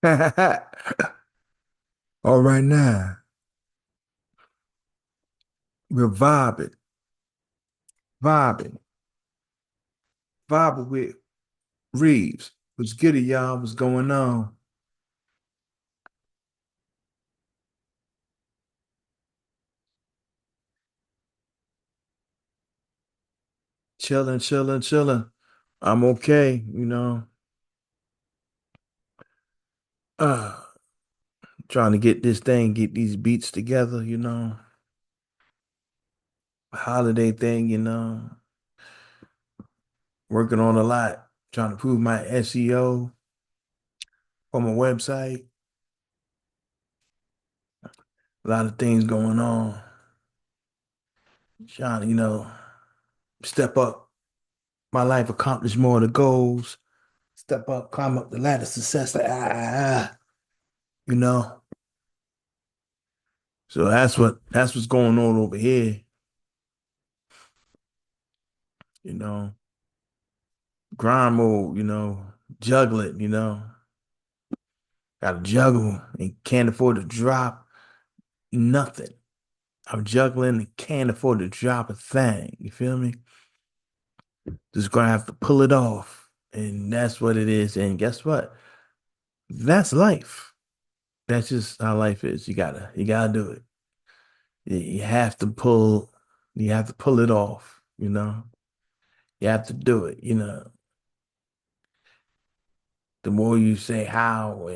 All right now, we're vibing, vibing with Reeves. What's goodie, y'all? What's going on? Chilling, chilling, chilling. I'm okay. Uh, trying to get this thing, get these beats together. Holiday thing. Working on a lot, trying to prove my SEO for my website. A lot of things going on. Trying to, step up my life, accomplish more of the goals, step up, climb up the ladder, success. Like, you know. So that's what's going on over here. You know, grind mode. Juggle it. Gotta juggle and can't afford to drop nothing. I'm juggling and can't afford to drop a thing. You feel me? Just gonna have to pull it off. And that's what it is. And guess what? That's life. That's just how life is. You gotta do it. You have to pull it off. You have to do it. The more you say how,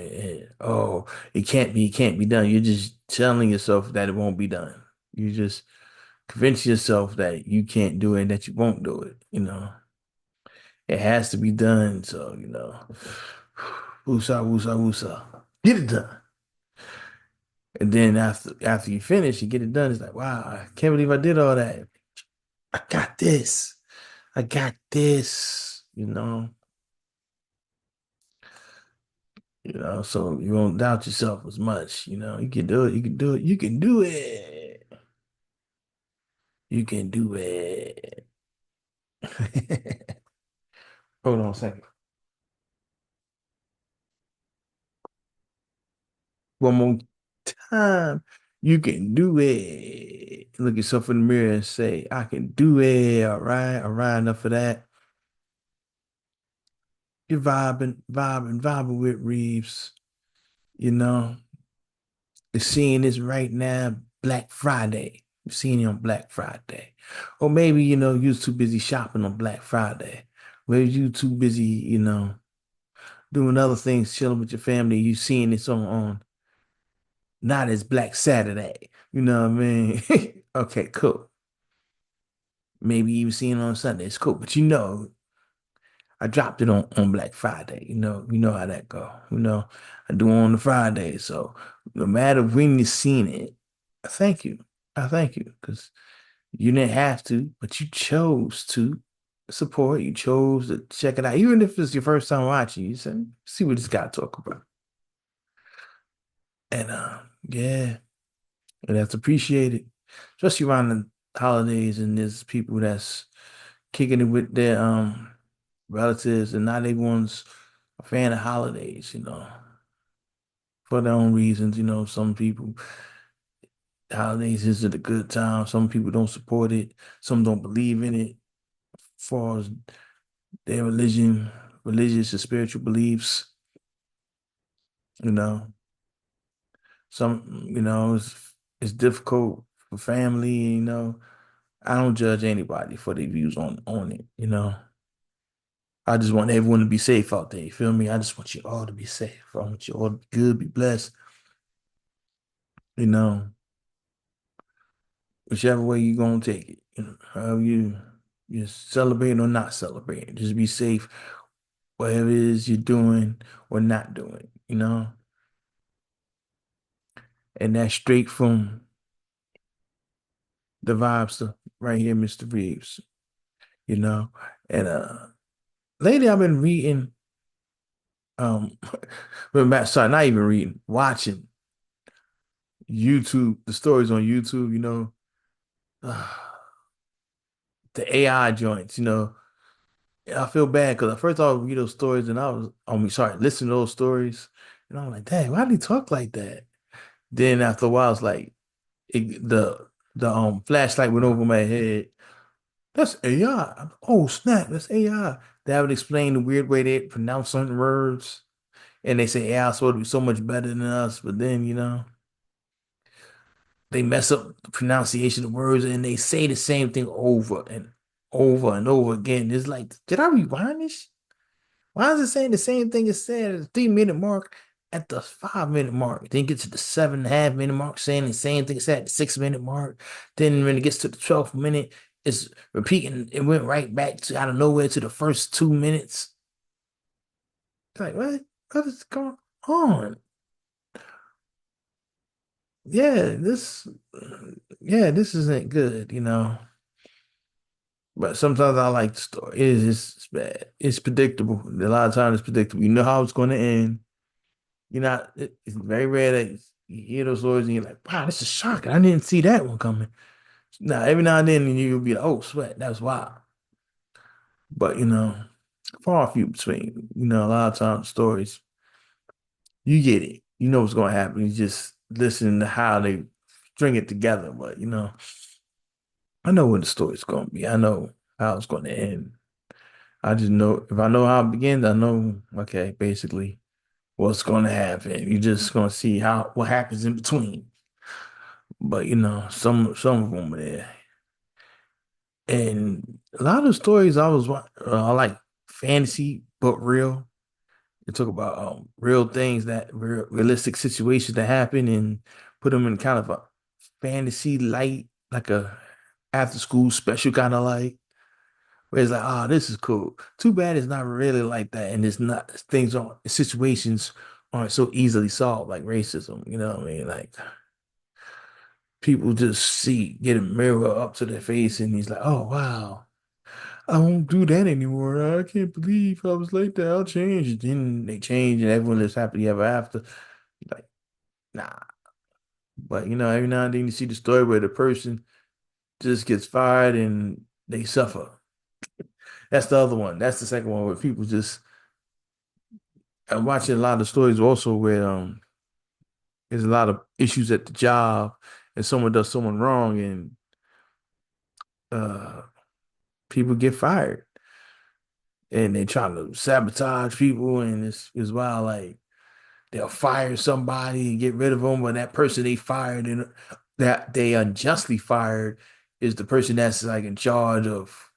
oh, it can't be done. You're just telling yourself that it won't be done. You just convince yourself that you can't do it and that you won't do it. It has to be done. So, woosah, woosah, woosah. Get it done. And then after you finish, you get it done. It's like, wow, I can't believe I did all that. I got this. I got this. So you won't doubt yourself as much. You can do it. You can do it. You can do it. You can do it. Hold on a second. One more time. You can do it. Look yourself in the mirror and say, I can do it. All right, enough of that. You're vibing with Reeves. You know, you're seeing this right now, Black Friday. You're seeing it on Black Friday. Or maybe, you're too busy shopping on Black Friday. Maybe you too busy, doing other things, chilling with your family. You seeing this on not as Black Saturday. You know what I mean? Okay, cool. Maybe even seeing it on Sunday. It's cool. But I dropped it on Black Friday. You know how that go. I do it on the Friday. So no matter when you seen it, I thank you. I thank you because you didn't have to, but you chose to support. You chose to check it out, even if it's your first time watching. You said, "See what this guy talk about," and yeah, and that's appreciated, especially around the holidays. And there's people that's kicking it with their relatives, and not everyone's a fan of holidays, for their own reasons. Some people holidays isn't a good time. Some people don't support it. Some don't believe in it, as far as their religious or spiritual beliefs. You know, it's difficult for family. I don't judge anybody for their views on it. I just want everyone to be safe out there. You feel me? I just want you all to be safe. I want you all to be good, be blessed. You know, whichever way you gonna take it. However you celebrate or not celebrate. Just be safe, whatever it is you're doing or not doing. And that's straight from the vibes right here, Mr. Reeves. You know, and lately I've been reading, um, sorry, not even reading, watching YouTube, the stories on YouTube. The AI joints. I feel bad because at first I would read those stories and I was, sorry, listen to those stories And I'm like, dang, why do he talk like that? Then after a while, it's like the flashlight went over my head. That's AI. Oh snap, that's AI. That would explain the weird way they pronounce certain words. And they say AI is supposed to be so much better than us, but then they mess up the pronunciation of words and they say the same thing over and over again. It's like, did I rewind this? Why is it saying the same thing it said at the 3 minute mark at the 5 minute mark? Then get to the 7.5 minute mark, saying the same thing it said at the 6 minute mark. Then when it gets to the 12th minute, it's repeating. It went right back to out of nowhere to the first 2 minutes. It's like, what? What is going on? Yeah, this isn't good. But sometimes I like the story. It's bad. It's predictable. A lot of times it's predictable. You know how it's going to end. It's very rare that you hear those stories and you're like, wow, this is shocking. I didn't see that one coming. Now, every now and then you'll be like, oh, sweat, that's wild. But, far few between. A lot of times stories, you get it. You know what's going to happen. You just listen to how they string it together. But, I know what the story's going to be. I know how it's going to end. I just know if I know how it begins, I know, okay, basically what's going to happen. You're just going to see what happens in between. But some of them are there, and a lot of stories I like fantasy but real. They talk about real things that realistic situations that happen and put them in kind of a fantasy light, like a after school special kind of light. Where it's like, oh, this is cool. Too bad it's not really like that, and it's not things aren't situations aren't so easily solved like racism. You know what I mean? Like people just get a mirror up to their face and he's like, oh wow, I won't do that anymore. I can't believe I was like that. I'll change. Then they change and everyone lives happily ever after. Like, nah. But every now and then you see the story where the person just gets fired and they suffer. That's the other one. That's the second one where people just I'm watching a lot of stories also where there's a lot of issues at the job and someone does someone wrong and uh people get fired and they try to sabotage people and it's wild like they'll fire somebody and get rid of them but that person they fired and that they unjustly fired is the person that's like in charge of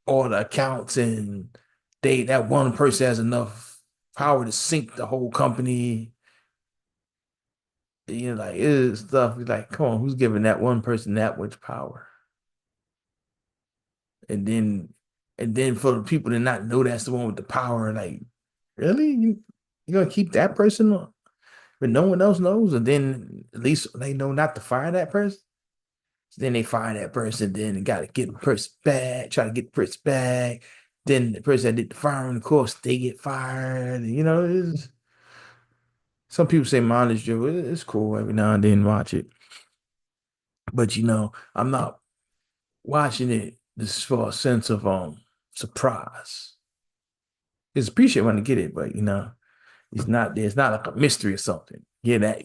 all the accounts and that one person has enough power to sink the whole company. Like it is stuff like come on, who's giving that one person that much power? And then for the people to not know that's the one with the power, like, really? You're gonna keep that person on, but no one else knows, and then at least they know not to fire that person. So then they fire that person, then gotta get the person back, try to get the person back. Then the person that did the firing, of course, they get fired. Some people say mileage drill. It's cool every now and then watch it. But I'm not watching it just for a sense of surprise. It's appreciate when I get it, but it's not like a mystery or something. Yeah, that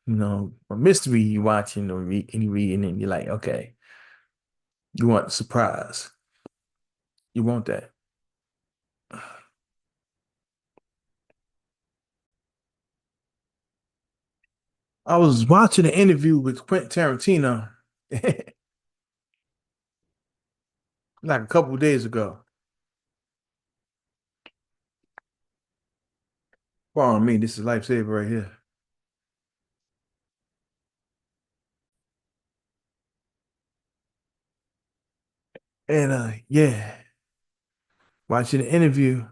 a mystery you watching or any reading and you're like, okay, you want the surprise. You want that. I was watching an interview with Quentin Tarantino like a couple of days ago. Pardon me, this is lifesaver right here. And yeah, watching the interview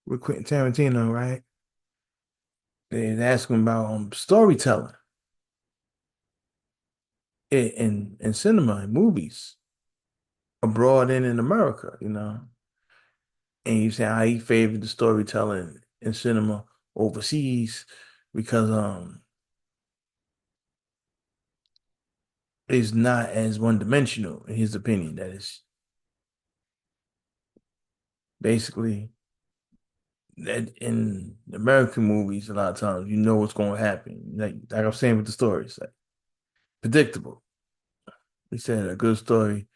with Quentin Tarantino, right? And asking about storytelling in cinema and movies abroad and in America, And he said how he favored the storytelling in cinema overseas because it's not as one dimensional in his opinion. That is basically that in American movies, a lot of times you know what's going to happen. Like I'm saying with the stories, like predictable. They said a good story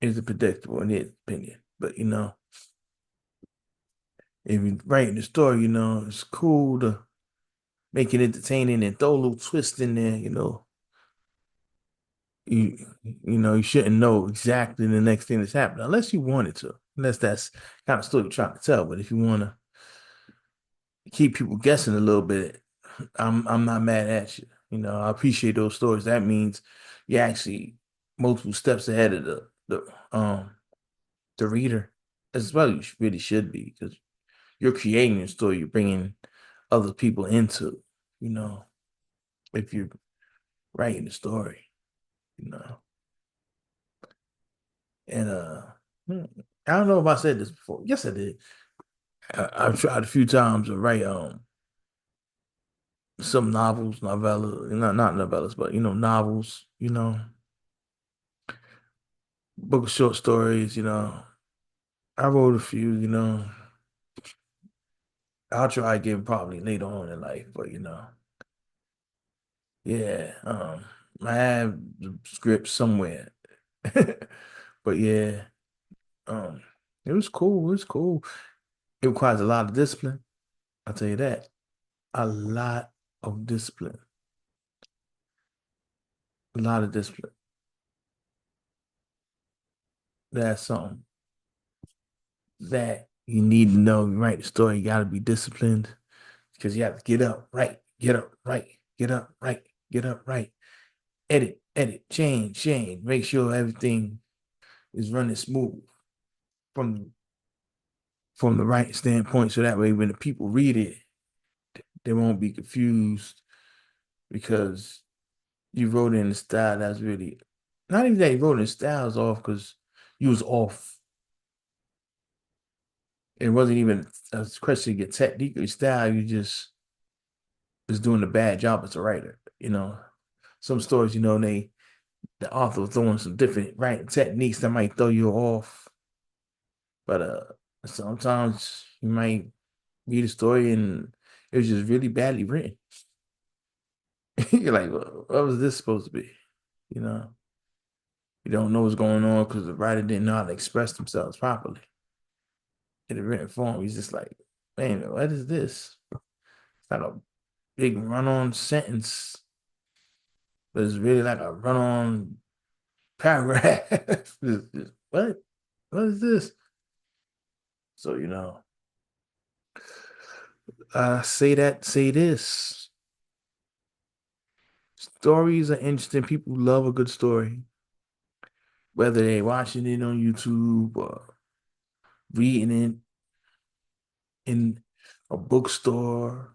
is predictable in his opinion. But if you write the story, it's cool to make it entertaining and throw a little twist in there. You shouldn't know exactly the next thing that's happening unless you wanted to. Unless that's kind of story you're trying to tell. But if you want to keep people guessing a little bit, I'm not mad at you. I appreciate those stories. That means you're actually multiple steps ahead of the reader, as well. You really should be because you're creating a story. You're bringing other people into. You know, if you're writing a story. You know, and hmm, I don't know if I said this before. Yes, I did. I've tried a few times to write some novels, novellas, not novellas, but novels. Book of short stories. I wrote a few. I'll try again probably later on in life, but yeah. I have the script somewhere, but yeah. Um, it was cool. It was cool. It requires a lot of discipline. I'll tell you that. A lot of discipline. A lot of discipline. That's something that you need to know. You write the story, you got to be disciplined because you have to get up right, get up right, get up right, get up right. Edit, edit, change. Make sure everything is running smooth from from the right standpoint, so that way when the people read it, they won't be confused because you wrote it in a style that's really not even that you wrote it in styles off because you was off. It wasn't even a question of your technique or style. You just was doing a bad job as a writer. Some stories, the author was throwing some different writing techniques that might throw you off. But sometimes you might read a story and it was just really badly written. You're like, what was this supposed to be? You know, you don't know what's going on because the writer didn't know how to express themselves properly in the written form. He's just like, man, what is this? It's not a big run-on sentence, but it's really like a run-on paragraph. What? What is this? So, say this. Stories are interesting. People love a good story, whether they're watching it on YouTube or reading it in a bookstore,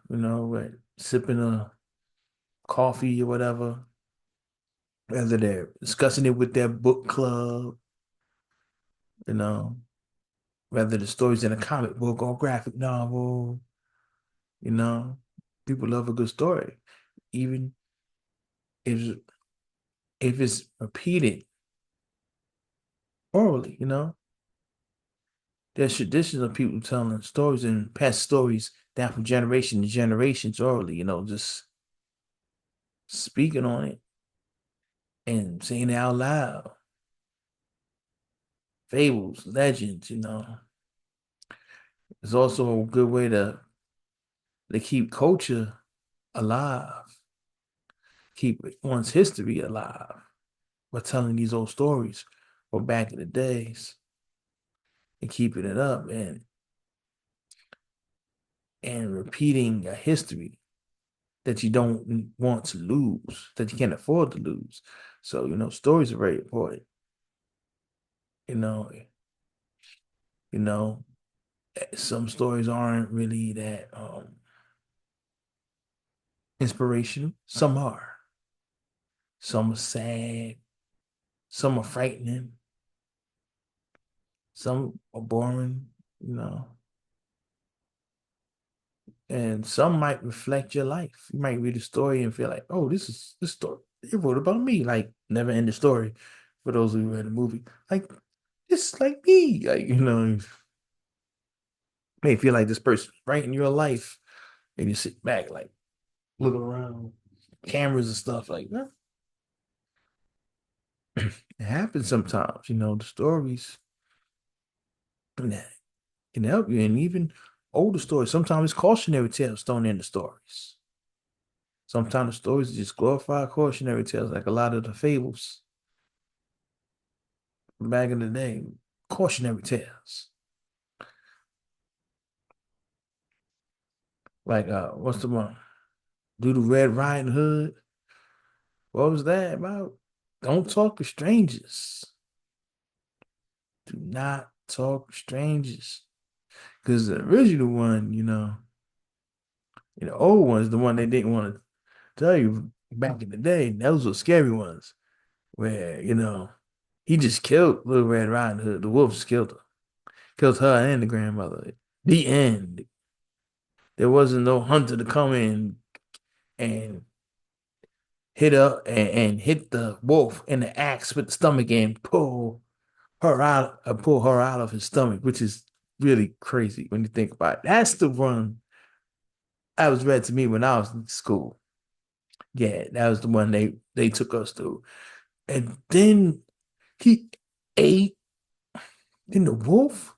sipping a coffee or whatever, whether they're discussing it with their book club, you know, whether the story's in a comic book or graphic novel, you know, people love a good story, even if if it's repeated orally, There's traditions of people telling stories and past stories down from generation to generations orally, just speaking on it and saying it out loud. Fables, legends, It's also a good way to keep culture alive, keep one's history alive by telling these old stories from back in the days and keeping it up and repeating a history that you don't want to lose, that you can't afford to lose. So, stories are very important. You know, you know, some stories aren't really that inspirational. Some are. Some are sad. Some are frightening. Some are boring, you know, and some might reflect your life. You might read a story and feel like, oh, this story. It wrote about me. Like never end the story. For those who read the movie, like it's like me. Like May feel like this person right in your life, and you sit back like looking around, cameras and stuff like that. It happens sometimes, the stories that can help you, and even older stories. Sometimes it's cautionary tales thrown in the stories. Sometimes the stories are just glorified cautionary tales, like a lot of the fables from back in the day. Cautionary tales. Like what's the one? Do the Red Riding Hood. What was that about? Don't talk to strangers. Do not talk to strangers. Because the original one, old ones, the one they didn't want to tell you back in the day, those were scary ones. Where, he just killed Little Red Riding Hood. The wolf just killed her. Killed her and the grandmother. The end. There wasn't no hunter to come in and hit her and hit the wolf in the axe with the stomach and pull her out of his stomach, which is really crazy when you think about it. That's the one that was read to me when I was in school. Yeah, that was the one they took us through. And then he ate, then the wolf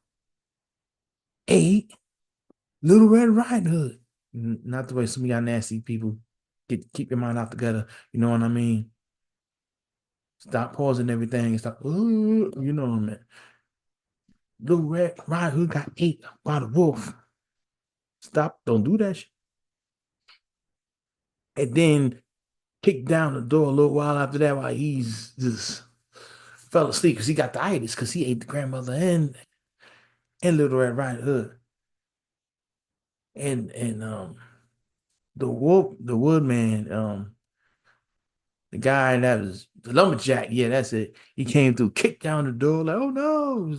ate Little Red Riding Hood. Not the way some of y'all nasty people keep your mind out together. You know what I mean? Stop pausing everything and stop. You know what I mean? Little Red Riding Hood got ate by the wolf. Stop! Don't do that shit. And then kicked down the door a little while after that while he's just fell asleep because he got the itis because he ate the grandmother and Little Red Riding Hood. And the woodman, the guy that was the lumberjack, yeah, that's it. He came through, kicked down the door, like, oh no,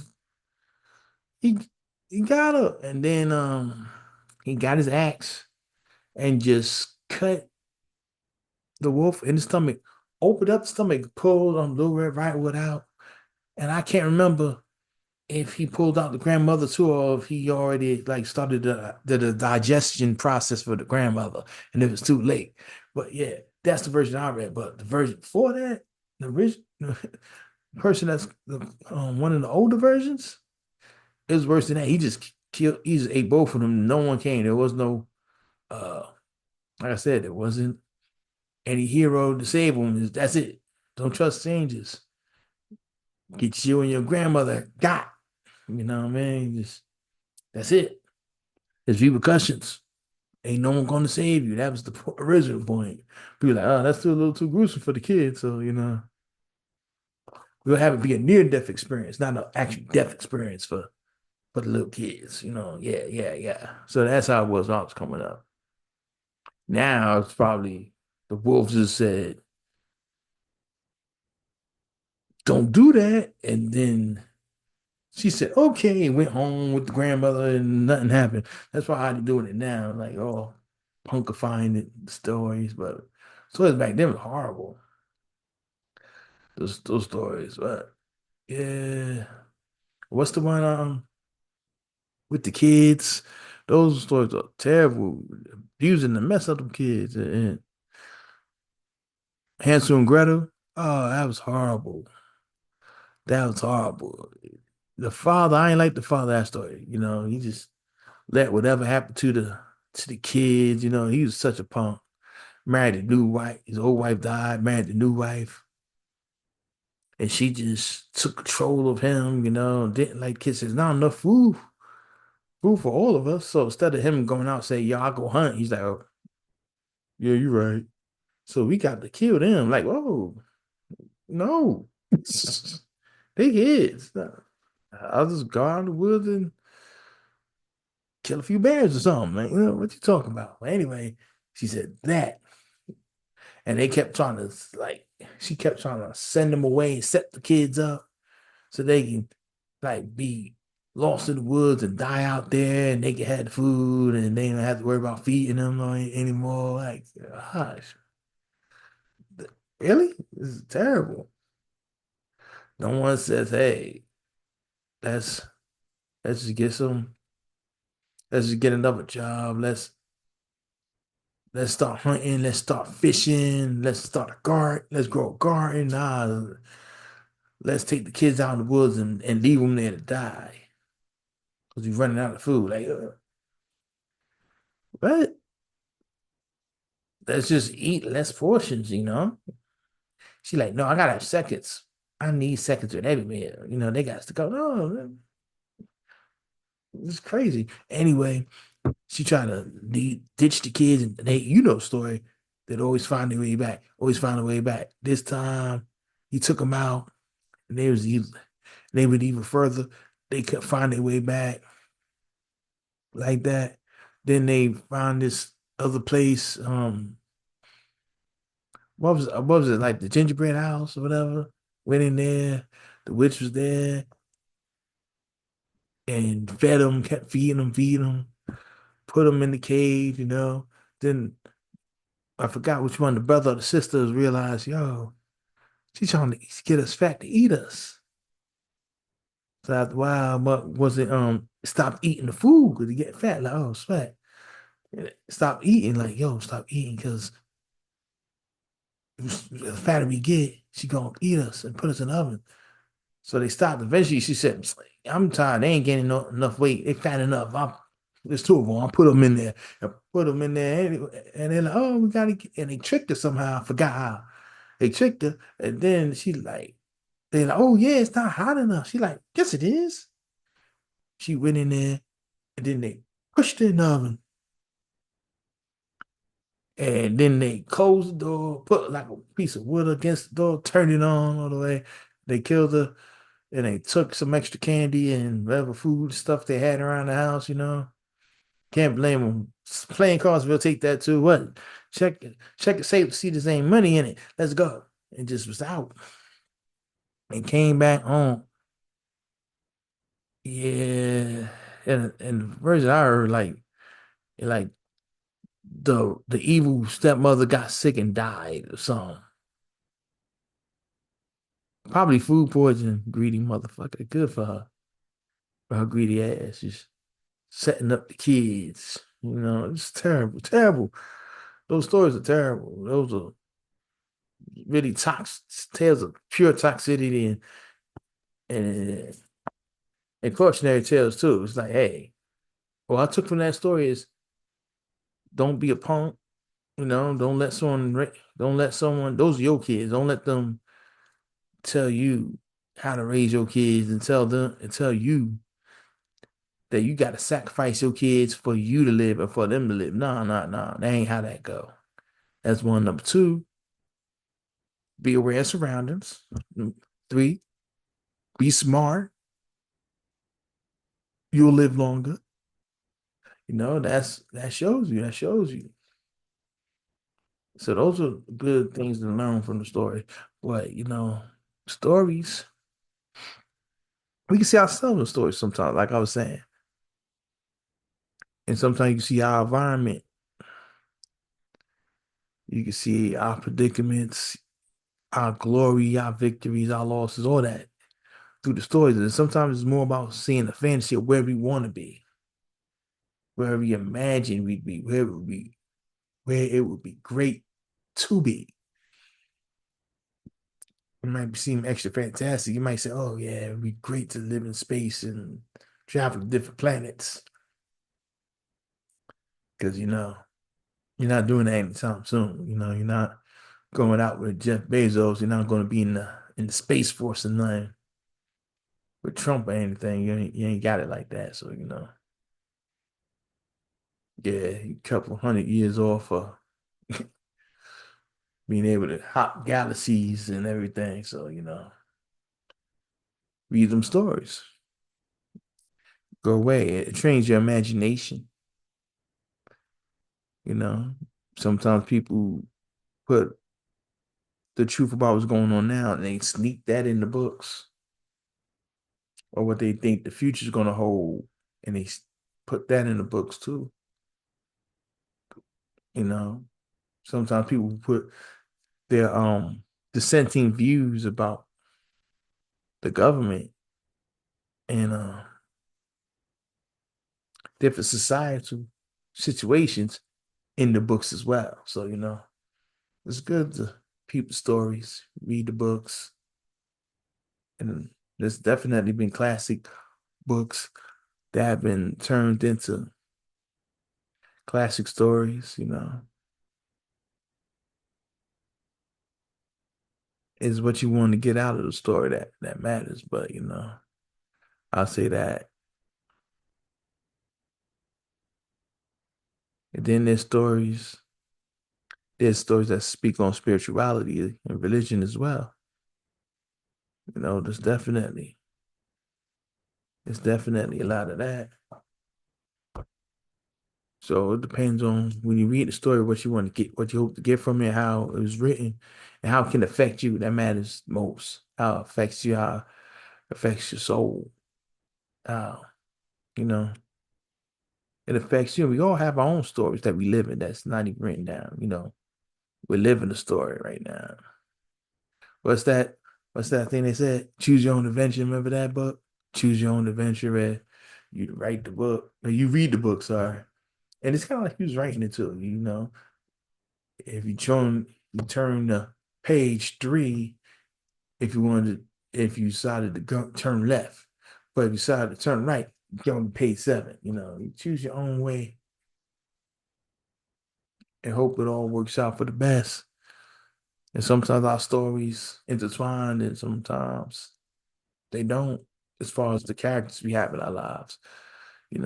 he he got her. And then he got his axe and just cut the wolf in the stomach, opened up the stomach, pulled on Little Red Riding Hood out. And I can't remember if he pulled out the grandmother too, or if he already like started the digestion process for the grandmother, and it was too late. But yeah, that's the version I read. But the version before that, the original person that's one of the older versions, it was worse than that. He just killed. He just ate both of them. No one came. There was no, uh, like I said, there wasn't any hero to save them. That's it. Don't trust strangers. Get you and your grandmother got. You know what I mean? Just that's it. There's repercussions. Ain't no one going to save you. That was the original point. People like, oh, that's still a little too gruesome for the kids. So, we'll have it be a near death experience, not an actual death experience for the little kids. Yeah, yeah, yeah. So that's how it was when I was coming up. Now it's probably the wolves just said, don't do that. And then she said, okay, and went home with the grandmother and nothing happened. That's why they're doing it now. Like, oh, punkifying it, stories. But stories back then was horrible. Those stories. But yeah. What's the one with the kids? Those stories are terrible. Abusing the mess out of them kids. And Hansel and Gretel. Oh, that was horrible. That was horrible. The father, I ain't like the father of that story. He just let whatever happened to the kids. He was such a punk. Married a new wife. His old wife died. Married a new wife, and she just took control of him. Didn't like kids. There's not enough food for all of us. So instead of him going out and say, "Yo, I go hunt," he's like, "Oh, yeah, you're right." So we got to kill them. Like, whoa, no, they kids. I'll just go out in the woods and kill a few bears or something. Like, what you talking about? But anyway, she said that. And they kept trying to she kept trying to send them away and set the kids up so they can like be lost in the woods and die out there and they can have food and they don't have to worry about feeding them anymore. Like, gosh, really? This is terrible. No one says, hey, let's let's just get some Let's just get another job. Let's start hunting. Let's start fishing. Let's start a garden. Let's grow a garden. Nah, let's take the kids out in the woods and leave them there to die because we're running out of food. Like, what? Let's just eat less portions, you know? She like, no, I gotta have seconds. I need seconds with every meal. You know, they got to go, no, it's crazy. Anyway, she tried to ditch the kids and they, you know, the story. They'd always find their way back, always find their way back. This time he took them out and they went even further. They could find their way back like that. Then they found this other place. What was it like the gingerbread house or whatever? Went in there. The witch was there and fed them, kept feeding them, put them in the cave. You know. Then I forgot which one, the brother or the sisters realized, yo, she's trying to get us fat to eat us. So after a while, but was it stop eating the food because you get fat? Like, oh, sweat. Stop eating, like, yo, stop eating because the fatter we get, she gonna eat us and put us in the oven. So they stopped. Eventually, she said, I'm tired. They ain't getting enough weight. They fat enough. There's two of them. I'll put them in there. And put them in there. And they're like, oh, we got to. And they tricked her somehow. I forgot how. They tricked her. And then she like, they're like, oh, yeah, it's not hot enough. She like, yes, it is. She went in there. And then they pushed her in the oven. And then they closed the door, put like a piece of wood against the door, turned it on all the way. They killed her. And they took some extra candy and whatever food stuff they had around the house, you know. Can't blame them. Playing cards will take that too. What? Check it safe to see there's ain't money in it. Let's go. And just was out. And came back home. Yeah. And the version I heard, like the evil stepmother got sick and died or something. Probably food poisoning, greedy motherfucker. Good for her greedy ass. Just setting up the kids. You know, it's terrible, terrible. Those stories are terrible. Those are really toxic tales of pure toxicity and, and cautionary tales too. It's like, hey, what I took from that story is don't be a punk. You know, don't let someone. Those are your kids. Don't let them tell you how to raise your kids and tell you that you got to sacrifice your kids for you to live and for them to live. No, no, no. That ain't how that go. That's one. Number two, be aware of surroundings. Three, be smart. You'll live longer. You know, that shows you. That shows you. So those are good things to learn from the story. But you know, stories, we can see ourselves in stories sometimes, like I was saying. And sometimes you can see our environment. You can see our predicaments, our glory, our victories, our losses, all that through the stories. And sometimes it's more about seeing the fantasy of where we want to be, where we imagine we'd be, where it would be great to be. It might seem extra fantastic. You might say, "Oh yeah, it'd be great to live in space and travel to different planets," because you know you're not doing that anytime soon. You know, you're not going out with Jeff Bezos. You're not going to be in the space force and nothing with Trump or anything. You ain't got it like that. So you know, yeah, a couple 100 years off of being able to hop galaxies and everything. So you know, read them stories. Go away. It trains your imagination. You know, sometimes people put the truth about what's going on now and they sneak that in the books or what they think the future is going to hold and they put that in the books too. You know, sometimes people put their dissenting views about the government and different societal situations in the books as well. So, it's good to peep the stories, read the books, and there's definitely been classic books that have been turned into classic stories. Is what you want to get out of the story that matters. But I'll say that. And then there's stories that speak on spirituality and religion as well. There's definitely a lot of that. So it depends on when you read the story, what you want to get, what you hope to get from it, how it was written, and how it can affect you. That matters most. How it affects you, how it affects your soul. How, you know, it affects you. We all have our own stories that we live in that's not even written down. We're living the story right now. What's that? What's that thing they said? Choose your own adventure. Remember that book? Choose your own adventure. And you write the book, or you read the book. Sorry, and it's kind of like he was writing it too. If you turn to page 3, if you decided to go turn left, but if you decided to turn right, go on to page 7. You choose your own way and hope it all works out for the best. And sometimes our stories intertwine, and sometimes they don't. As far as the characters we have in our lives, you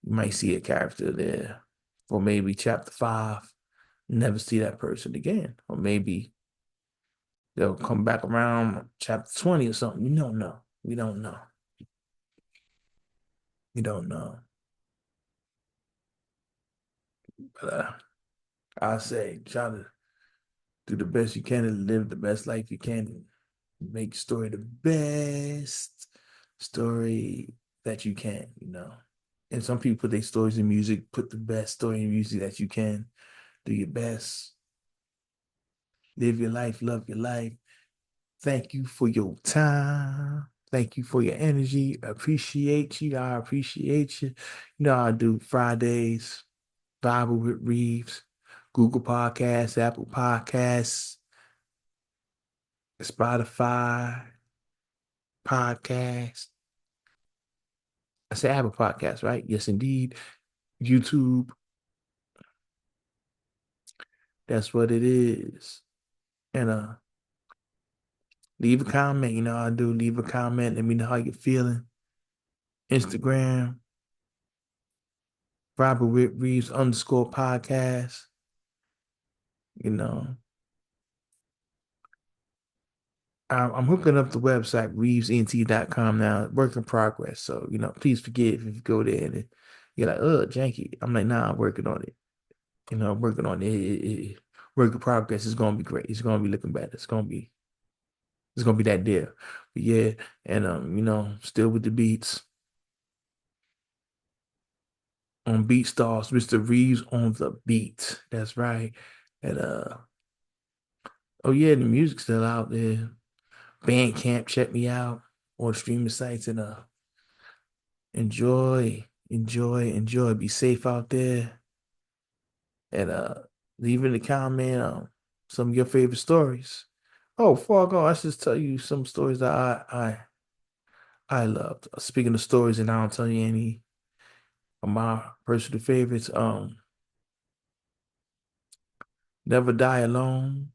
might see a character there, or maybe chapter 5, never see that person again, or maybe they'll come back around chapter 20 or something. You don't know. We don't know. We don't know. But I say try to do the best you can and live the best life you can and make story the best story that you can. And some people put their stories in music, put the best story in music that you can. Do your best. Live your life, love your life. Thank you for your time. Thank you for your energy. Appreciate you. I appreciate you. I do Fridays, Bible with Reeves, Google Podcasts, Apple Podcasts, Spotify Podcasts. I say Apple Podcasts, right? Yes, indeed. YouTube. That's what it is. And leave a comment. I do leave a comment. Let me know how you're feeling. Instagram, Robert with Reeves _podcast. You know, I'm hooking up the website, reevesent.com now, work in progress. So, please forgive if you go there and you're like, oh, janky. I'm like, nah, I'm working on it. I'm working on it. Work in progress is going to be great. It's going to be looking better. It's going to be that deal. But yeah, and, still with the beats on BeatStars, Mr. Reeves on the beat. That's right. And, oh yeah, the music's still out there. Bandcamp, check me out on streaming sites and enjoy, enjoy, enjoy. Be safe out there. And leave in the comment some of your favorite stories. Oh, before I go, I should just tell you some stories that I loved. Speaking of stories, and I'll tell you any of my personal favorites. Never Die Alone.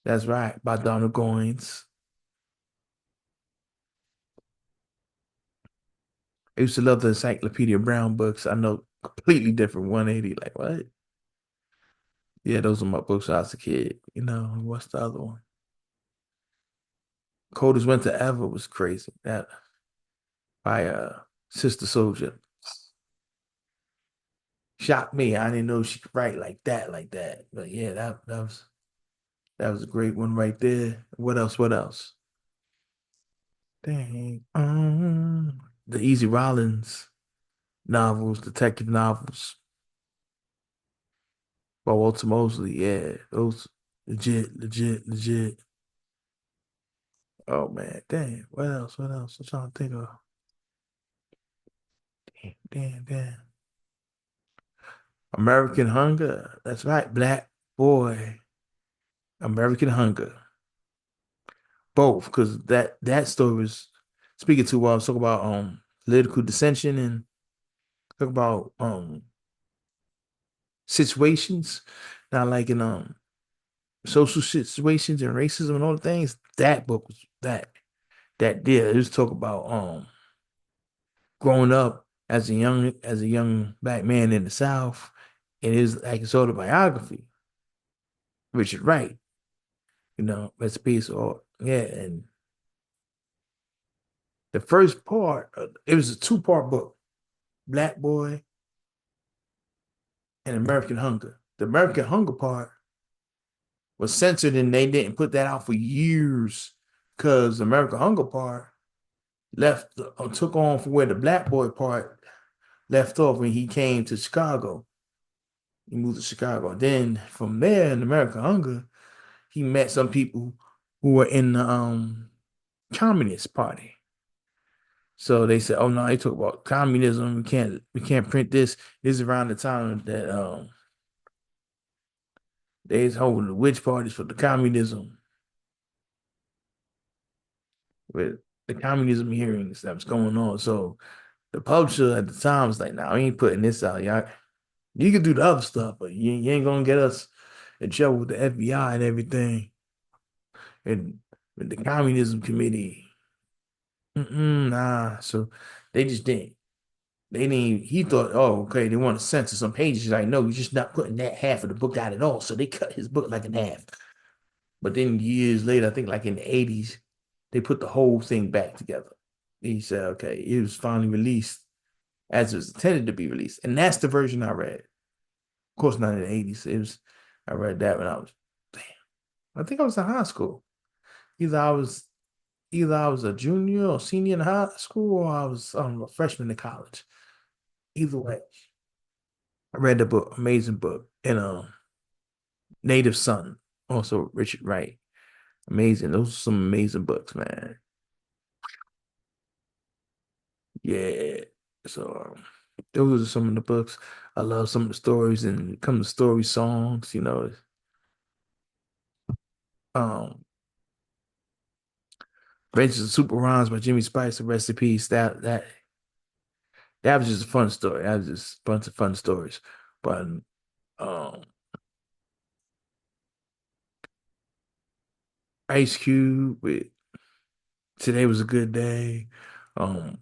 That's right, by Donald Goines. I used to love the Encyclopedia Brown books. I know completely different 180. Like what? Yeah, those are my books when I was a kid. What's the other one? Coldest Winter Ever was crazy. That by Sister Soldier. Shocked me. I didn't know she could write like that. But yeah, that was a great one right there. What else? What else? Dang. The Easy Rollins novels, detective novels by Walter Mosley. Yeah, those legit, legit, legit. Oh man, dang. What else? What else? I'm trying to think of. Damn, damn. American Hunger. That's right, Black Boy. American Hunger. Both, because that story was speaking to what I was talking about political dissension and talk about situations. Not like in social situations and racism and all the things. That book was that did. It was talk about growing up as a young black man in the South. It is like his autobiography, Richard Wright, rest in peace. Or yeah, and the first part, it was a two-part book, Black Boy and American Hunger. The American Hunger part was censored and they didn't put that out for years because the American Hunger part left took on from where the Black Boy part left off when he came to Chicago. He moved to Chicago. Then from there in American Hunger, he met some people who were in the Communist Party. So they said, "Oh no, they talk about communism. We can't print this." This is around the time that they was holding the witch parties for the communism with the communism hearings that was going on. So the publisher at the time was like, "No, we ain't putting this out. Y'all, you can do the other stuff, but you ain't gonna get us in trouble with the FBI and everything." And with the communism committee, nah. So they just didn't. They didn't. He thought, oh, okay, they want to censor some pages. He's like, no, you're just not putting that half of the book out at all. So they cut his book like in half. But then years later, I think like in the 80s, they put the whole thing back together. He said, okay, it was finally released as it was intended to be released. And that's the version I read. Of course, not in the 80s. I read that when I was, damn, I think I was in high school. Either I was, either I was a junior or senior in high school, or I was a freshman in college. Either way, I read the book, amazing book, and Native Son, also Richard Wright. Amazing. Those are some amazing books, man. Yeah. So those are some of the books. I love some of the stories and come to story songs. Um Adventures of Super Rhymes by Jimmy Spicer, rest in peace. That was just a fun story. That was just a bunch of fun stories. But um Ice Cube with Today Was a Good Day. Um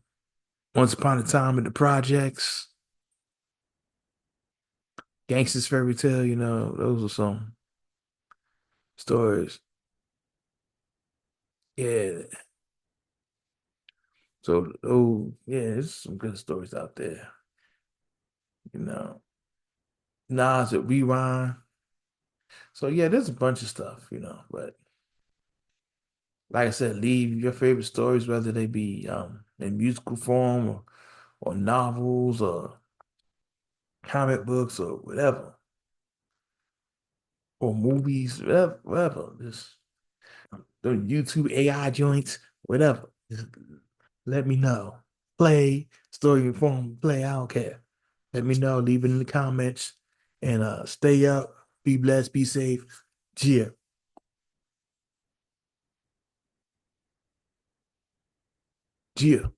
Once Upon a Time in the Projects, Gangster's Fairy Tale, those are some stories. Yeah. So, oh, yeah, there's some good stories out there, you know. Nas at Rewind. So, yeah, there's a bunch of stuff. But like I said, leave your favorite stories, whether they be in musical form or novels or comic books or whatever, or movies, whatever. Just the YouTube AI joints, whatever. Just let me know. Play, story form, play, I don't care. Let me know, leave it in the comments, and stay up, be blessed, be safe. Gia. Gia.